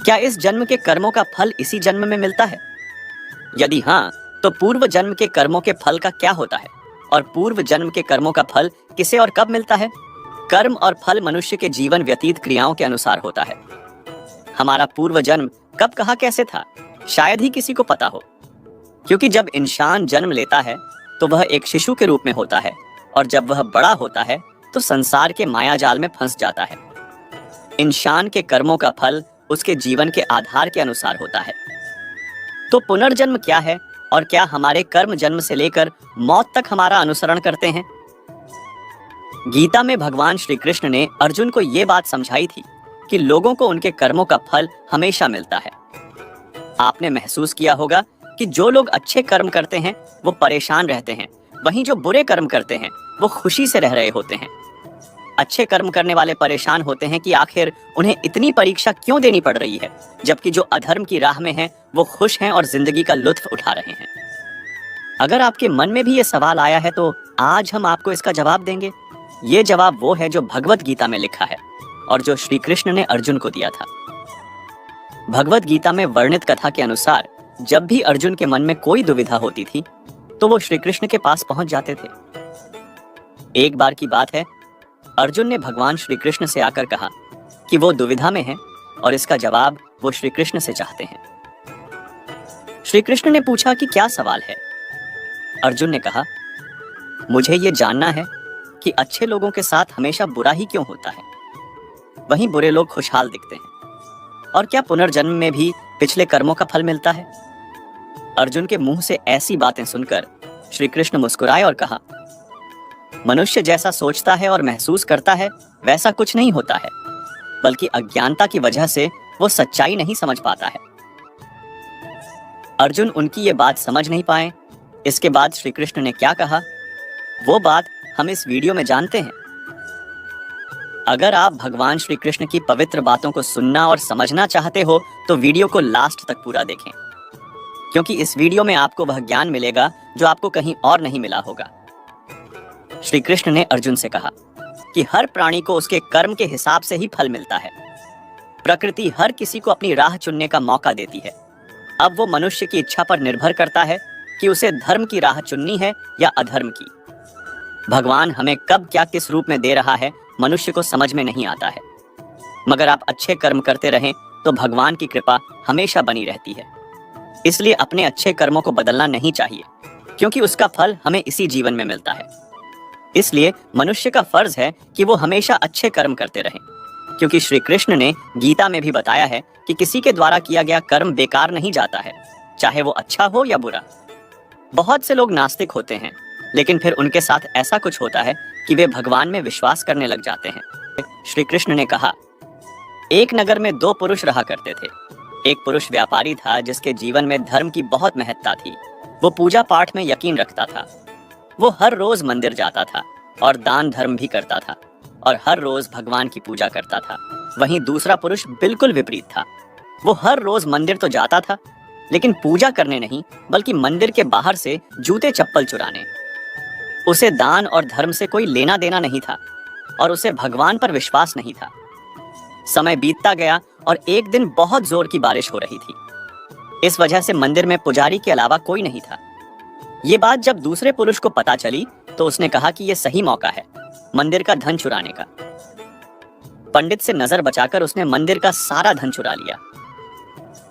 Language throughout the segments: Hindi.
क्या इस जन्म के कर्मों का फल इसी जन्म में मिलता है? यदि हाँ, तो पूर्व जन्म के कर्मों के फल का क्या होता है और पूर्व जन्म के कर्मों का फल किसे और कब मिलता है? कर्म और फल मनुष्य के जीवन व्यतीत क्रियाओं के अनुसार होता है। हमारा पूर्व जन्म कब कहाँ कैसे था, शायद ही किसी को पता हो, क्योंकि जब इंसान जन्म लेता है तो वह एक शिशु के रूप में होता है और जब वह बड़ा होता है तो संसार के माया जाल में फंस जाता है। इंसान के कर्मों का फल उसके जीवन के आधार के अनुसार होता है। तो पुनर्जन्म क्या है और क्या हमारे कर्म जन्म से लेकर मौत तक हमारा अनुसरण करते हैं? गीता में भगवान श्री कृष्ण ने अर्जुन को यह बात समझाई थी कि लोगों को उनके कर्मों का फल हमेशा मिलता है। आपने महसूस किया होगा कि जो लोग अच्छे कर्म करते हैं वो परेशान रहते हैं, वहीं जो बुरे कर्म करते हैं वो खुशी से रह रहे होते हैं। अच्छे कर्म करने वाले परेशान होते हैं कि आखिर उन्हें इतनी परीक्षा क्यों देनी पड़ रही है, जबकि जो अधर्म की राह में हैं वो खुश हैं और जिंदगी का लुत्फ उठा रहे हैं। अगर आपके मन में भी ये सवाल आया है तो आज हम आपको इसका जवाब देंगे। ये जवाब वो है जो भगवत गीता में लिखा है और जो श्री कृष्ण ने अर्जुन को दिया था। भगवत गीता में वर्णित कथा के अनुसार जब भी अर्जुन के मन में कोई दुविधा होती थी तो वो श्री कृष्ण के पास पहुंच जाते थे। एक बार की बात है, अर्जुन ने भगवान श्री कृष्ण से आकर कहा कि वो दुविधा में है और इसका जवाब वो श्री कृष्ण से चाहते हैं। श्री कृष्ण ने पूछा कि क्या सवाल है? अर्जुन ने कहा, मुझे ये जानना है कि अच्छे लोगों के साथ हमेशा बुरा ही क्यों होता है, वहीं बुरे लोग खुशहाल दिखते हैं, और क्या पुनर्जन्म में भी पिछले कर्मों का फल मिलता है? अर्जुन के मुंह से ऐसी बातें सुनकर श्री कृष्ण मुस्कुराए और कहा, मनुष्य जैसा सोचता है और महसूस करता है वैसा कुछ नहीं होता है, बल्कि अज्ञानता की वजह से वो सच्चाई नहीं समझ पाता है। अर्जुन उनकी ये बात समझ नहीं पाए। इसके बाद श्री कृष्ण ने क्या कहा, वो बात हम इस वीडियो में जानते हैं। अगर आप भगवान श्री कृष्ण की पवित्र बातों को सुनना और समझना चाहते हो तो वीडियो को लास्ट तक पूरा देखें, क्योंकि इस वीडियो में आपको वह ज्ञान मिलेगा जो आपको कहीं और नहीं मिला होगा। श्री कृष्ण ने अर्जुन से कहा कि हर प्राणी को उसके कर्म के हिसाब से ही फल मिलता है। प्रकृति हर किसी को अपनी राह चुनने का मौका देती है। अब वो मनुष्य की इच्छा पर निर्भर करता है कि उसे धर्म की राह चुननी है या अधर्म की। भगवान हमें कब क्या किस रूप में दे रहा है मनुष्य को समझ में नहीं आता है, मगर आप अच्छे कर्म करते रहें तो भगवान की कृपा हमेशा बनी रहती है। इसलिए अपने अच्छे कर्मों को बदलना नहीं चाहिए, क्योंकि उसका फल हमें इसी जीवन में मिलता है। इसलिए मनुष्य का फर्ज है कि वो हमेशा अच्छे कर्म करते रहें, क्योंकि श्री कृष्ण ने गीता में भी बताया है कि किसी के द्वारा किया गया कर्म बेकार नहीं जाता है, चाहे वो अच्छा हो या बुरा। बहुत से लोग नास्तिक होते हैं, लेकिन फिर उनके साथ ऐसा कुछ होता है कि वे भगवान में विश्वास करने लग जाते हैं। श्री कृष्ण ने कहा, एक नगर में दो पुरुष रहा करते थे। एक पुरुष व्यापारी था जिसके जीवन में धर्म की बहुत महत्ता थी। वो पूजा पाठ में यकीन रखता था। वो हर रोज मंदिर जाता था और दान धर्म भी करता था और हर रोज भगवान की पूजा करता था। वहीं दूसरा पुरुष बिल्कुल विपरीत था। वो हर रोज मंदिर तो जाता था, लेकिन पूजा करने नहीं, बल्कि मंदिर के बाहर से जूते चप्पल चुराने। उसे दान और धर्म से कोई लेना देना नहीं था और उसे भगवान पर विश्वास नहीं था। समय बीतता गया और एक दिन बहुत जोर की बारिश हो रही थी। इस वजह से मंदिर में पुजारी के अलावा कोई नहीं था। ये बात जब दूसरे पुरुष को पता चली तो उसने कहा कि यह सही मौका है मंदिर का धन चुराने का। पंडित से नजर बचाकर उसने मंदिर का सारा धन चुरा लिया।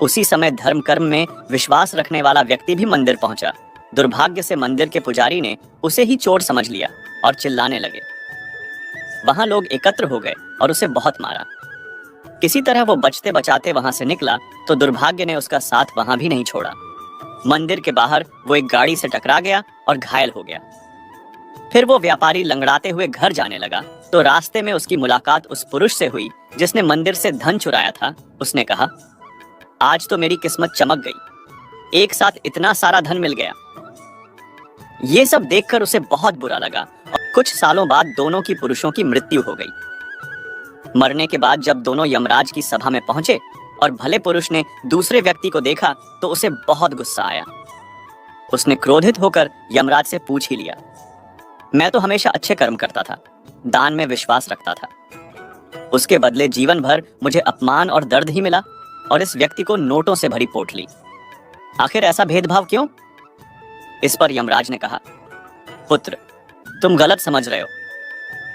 उसी समय धर्म कर्म में विश्वास रखने वाला व्यक्ति भी मंदिर पहुंचा। दुर्भाग्य से मंदिर के पुजारी ने उसे ही चोर समझ लिया और चिल्लाने लगे। वहां लोग एकत्र हो गए और उसे बहुत मारा। किसी तरह वो बचते बचाते वहां से निकला तो दुर्भाग्य ने उसका साथ वहां भी नहीं छोड़ा। मंदिर के बाहर वो एक गाड़ी से टकरा गया और घायल हो गया। फिर वो व्यापारी लंगड़ाते हुए घर जाने लगा तो रास्ते में उसकी मुलाकात उस पुरुष से हुई जिसने मंदिर से धन चुराया था। उसने कहा, आज तो मेरी किस्मत चमक गई, एक साथ इतना सारा धन मिल गया। ये सब देखकर उसे बहुत बुरा लगा और कुछ सालों बाद दोनों की पुरुषों की मृत्यु हो गई। मरने के बाद जब दोनों यमराज की सभा में पहुंचे और भले पुरुष ने दूसरे व्यक्ति को देखा तो उसे बहुत गुस्सा आया। उसने क्रोधित होकर यमराज से पूछ ही लिया, मैं तो हमेशा अच्छे कर्म करता था, दान में विश्वास रखता था, उसके बदले जीवन भर मुझे अपमान और दर्द ही मिला। और इस व्यक्ति को नोटों से भरी पोटली। आखिर ऐसा भेदभाव क्यों? इस पर यमराज ने कहा, पुत्र, तुम गलत समझ रहे हो।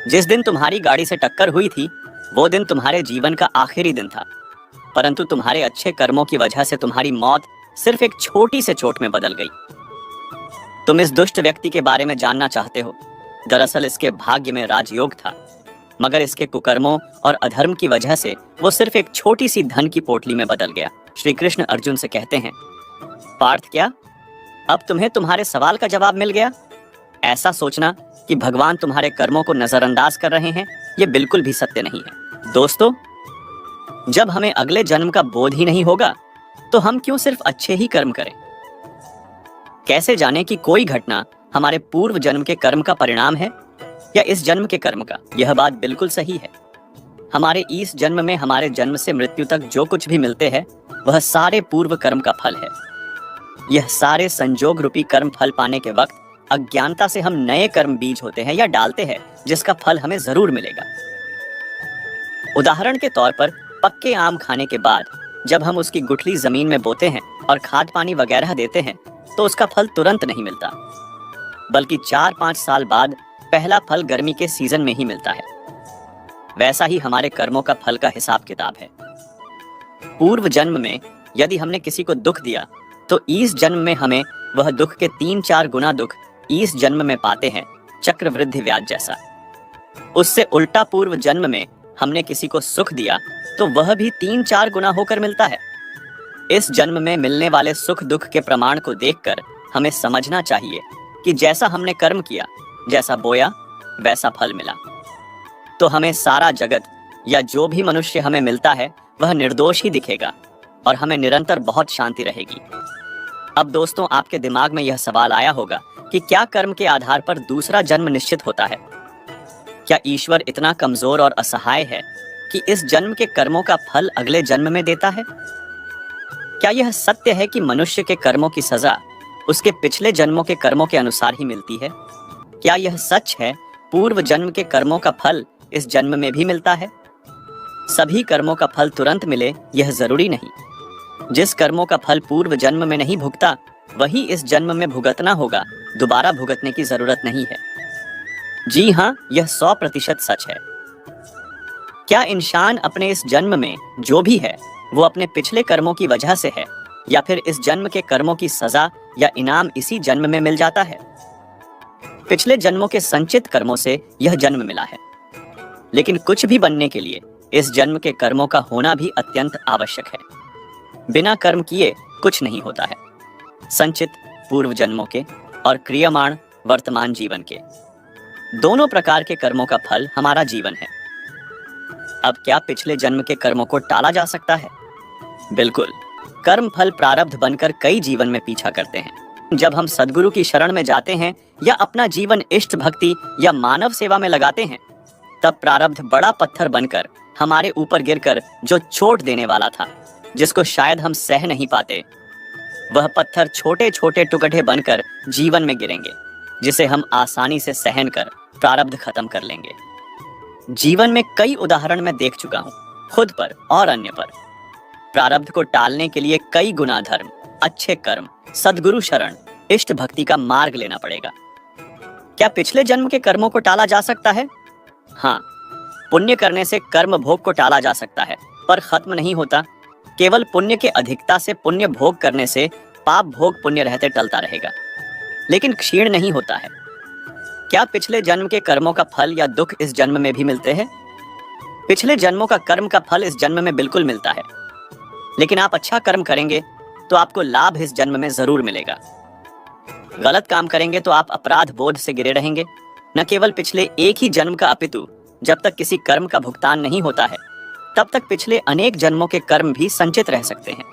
जिस दिन तुम्हारी गाड़ी से टक्कर हुई थी वो दिन तुम्हारे जीवन का आखिरी दिन था, परंतु तुम्हारे अच्छे कर्मों की वजह से तुम्हारी मौत सिर्फ एक छोटी से चोट में बदल गई। तुम इस दुष्ट व्यक्ति के बारे में जानना चाहते हो। दरअसल इसके भाग्य में राजयोग था, मगर इसके कुकर्मों और अधर्म की वजह से वो सिर्फ एक छोटी सी धन की पोटली में बदल गया। श्री कृष्ण अर्जुन से कहते हैं, पार्थ, क्या अब तुम्हें तुम्हारे सवाल का जवाब मिल गया? ऐसा सोचना कि भगवान तुम्हारे कर्मों को नजरअंदाज कर रहे हैं, ये बिल्कुल भी सत्य नहीं है। दोस्तों, जब हमें अगले जन्म का बोध ही नहीं होगा तो हम क्यों सिर्फ अच्छे ही कर्म करें? कैसे जाने कि कोई घटना हमारे पूर्व जन्म के कर्म का परिणाम है या इस जन्म के कर्म का? यह बात बिल्कुल सही है। हमारे इस जन्म में हमारे जन्म से मृत्यु तक जो कुछ भी मिलते हैं वह सारे पूर्व कर्म का फल है। यह सारे संजोग रूपी कर्म फल पाने के वक्त अज्ञानता से हम नए कर्म बीज होते हैं या डालते हैं, जिसका फल हमें जरूर मिलेगा। उदाहरण के तौर पर पक्के आम खाने के बाद जब हम उसकी गुठली जमीन में बोते हैं और खाद पानी वगैरह देते हैं तो उसका फल तुरंत नहीं मिलता, बल्कि 4-5 साल बाद पहला फल गर्मी के सीजन में ही मिलता है। वैसा ही हमारे कर्मों का फल का हिसाब किताब है। पूर्व जन्म में यदि हमने किसी को दुख दिया तो इस जन्म में हमें वह दुख के 3-4 गुना दुख इस जन्म में पाते हैं, चक्रवृद्धि ब्याज जैसा। उससे उल्टा पूर्व जन्म में हमने किसी को सुख दिया तो वह भी 3-4 गुना होकर मिलता है। इस जन्म में मिलने वाले सुख दुख के प्रमाण को देखकर हमें समझना चाहिए कि जैसा हमने कर्म किया, जैसा बोया वैसा फल मिला। तो हमें सारा जगत या जो भी मनुष्य हमें मिलता है वह निर्दोष ही दिखेगा और हमें निरंतर बहुत शांति रहेगी। अब दोस्तों, आपके दिमाग में यह सवाल आया होगा कि क्या कर्म के आधार पर दूसरा जन्म निश्चित होता है? क्या ईश्वर इतना कमजोर और असहाय है कि इस जन्म के कर्मों का फल अगले जन्म में देता है? क्या यह सत्य है कि मनुष्य के कर्मों की सजा उसके पिछले जन्मों के कर्मों के अनुसार ही मिलती है? क्या यह सच है पूर्व जन्म के कर्मों का फल इस जन्म में भी मिलता है? सभी कर्मों का फल तुरंत मिले यह जरूरी नहीं। जिस कर्मों का फल पूर्व जन्म में नहीं भुगता वही इस जन्म में भुगतना होगा, दोबारा भुगतने की जरूरत नहीं है। जी हाँ, यह 100% सच है। क्या इंसान अपने इस जन्म में जो भी है वो अपने पिछले कर्मों की वजह से है या फिर इस जन्म के कर्मों की सजा या इनाम इसी जन्म में मिल जाता है? पिछले जन्मों के संचित कर्मों से यह जन्म मिला है, लेकिन कुछ भी बनने के लिए इस जन्म के कर्मों का होना भी अत्यंत आवश्यक है। बिना कर्म किए कुछ नहीं होता है। संचित पूर्व जन्मों के और क्रियमाण वर्तमान जीवन के, दोनों प्रकार के कर्मों का फल हमारा जीवन है। अब क्या पिछले जन्म के कर्मों को टाला जा सकता है? बिल्कुल। कर्म फल प्रारब्ध बनकर कई जीवन में पीछा करते हैं। जब हम सद्गुरु की शरण में जाते हैं या अपना जीवन इष्ट भक्ति या मानव सेवा में लगाते हैं, तब प्रारब्ध बड़ा पत्थर बनकर हमारे ऊपर गिरकर जो चोट देने वाला था, जिसको शायद हम सह नहीं पाते, वह पत्थर छोटे छोटे टुकड़े बनकर जीवन में गिरेंगे, जिसे हम आसानी से सहन कर प्रारब्ध खत्म कर लेंगे। जीवन में कई उदाहरण मैं देख चुका हूँ, खुद पर और अन्य पर। प्रारब्ध को टालने के लिए कई गुना धर्म, अच्छे कर्म, सद्गुरु शरण, इष्ट भक्ति का मार्ग लेना पड़ेगा। क्या पिछले जन्म के कर्मों को टाला जा सकता है? हाँ, पुण्य करने से कर्म भोग को टाला जा सकता है, पर खत्म नहीं होता। केवल पुण्य के अधिकता से पुण्य भोग करने से पाप भोग पुण्य रहते टलता रहेगा, लेकिन क्षीण नहीं होता है। क्या पिछले जन्म के कर्मों का फल या दुख इस जन्म में भी मिलते हैं? पिछले जन्मों का कर्म का फल इस जन्म में बिल्कुल मिलता है, लेकिन आप अच्छा कर्म करेंगे तो आपको लाभ इस जन्म में जरूर मिलेगा। गलत काम करेंगे तो आप अपराध बोध से गिरे रहेंगे। न केवल पिछले एक ही जन्म का, अपितु जब तक किसी कर्म का भुगतान नहीं होता है तब तक पिछले अनेक जन्मों के कर्म भी संचित रह सकते हैं।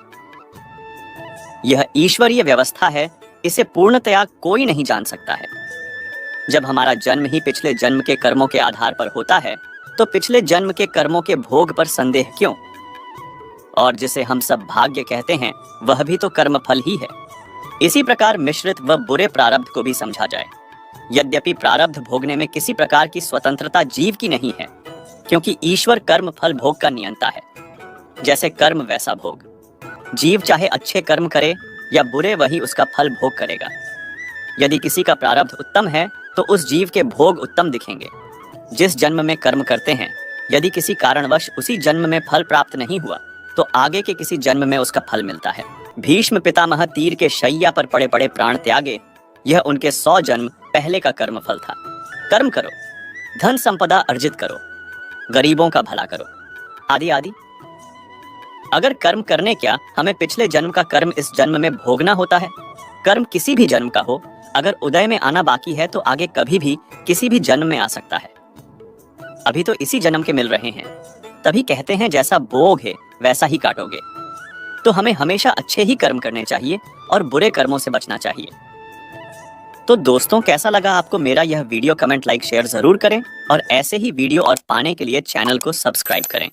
यह ईश्वरीय व्यवस्था है, इसे पूर्णतया कोई नहीं जान सकता है। जब हमारा जन्म ही पिछले जन्म के कर्मों के आधार पर होता है तो पिछले जन्म के कर्मों के भोग पर संदेह क्यों? और जिसे हम सब भाग्य कहते हैं वह भी तो कर्म फल ही है। इसी प्रकार मिश्रित व बुरे प्रारब्ध को भी समझा जाए। यद्यपि प्रारब्ध भोगने में किसी प्रकार की स्वतंत्रता जीव की नहीं है, क्योंकि ईश्वर कर्म फल भोग का नियंता है। जैसे कर्म वैसा भोग। जीव चाहे अच्छे कर्म करे या बुरे, वही उसका फल भोग करेगा। यदि किसी का प्रारब्ध उत्तम है तो उस जीव के भोग उत्तम दिखेंगे। जिस जन्म में कर्म करते हैं, यदि किसी कारणवश उसी जन्म में फल प्राप्त नहीं हुआ तो आगे के किसी जन्म में उसका फल मिलता है। भीष्म पितामह तीर के शैया पर पड़े पड़े प्राण त्यागे, यह उनके 100 जन्म पहले का कर्म फल था। कर्म करो, धन संपदा अर्जित करो, गरीबों का भला करो, आदि आदि। अगर कर्म करने क्या, हमें पिछले जन्म का कर्म इस जन्म में भोगना होता है। कर्म किसी भी जन्म का हो, अगर उदय में आना बाकी है तो आगे कभी भी किसी भी जन्म में आ सकता है। अभी तो इसी जन्म के मिल रहे हैं, तभी कहते हैं जैसा बोओगे वैसा ही काटोगे। तो हमें हमेशा अच्छे ही कर्म करने चाहिए और बुरे कर्मों से बचना चाहिए। तो दोस्तों, कैसा लगा आपको मेरा यह वीडियो? कमेंट, लाइक, शेयर जरूर करें और ऐसे ही वीडियो और पाने के लिए चैनल को सब्सक्राइब करें।